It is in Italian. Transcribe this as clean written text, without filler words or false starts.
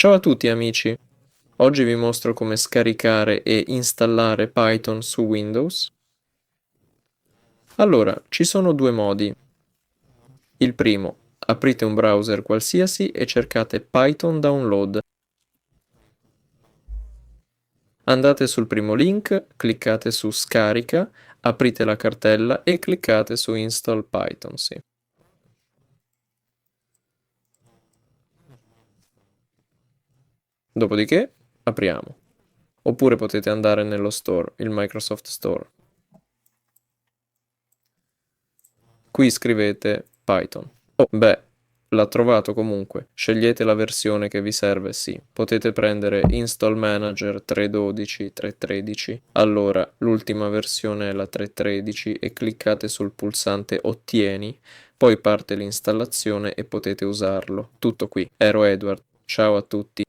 Ciao a tutti amici, oggi vi mostro come scaricare e installare Python su Windows. Allora, ci sono due modi. Il primo, aprite un browser qualsiasi e cercate Python Download. Andate sul primo link, cliccate su Scarica, aprite la cartella e cliccate su Install Python, sì. Dopodiché, apriamo. Oppure potete andare nello store, il Microsoft Store. Qui scrivete Python. Oh, beh, l'ha trovato comunque. Scegliete la versione che vi serve, sì. Potete prendere Install Manager 3.12, 3.13. Allora, l'ultima versione è la 3.13 e cliccate sul pulsante Ottieni, poi parte l'installazione e potete usarlo. Tutto qui. Ero Edward. Ciao a tutti.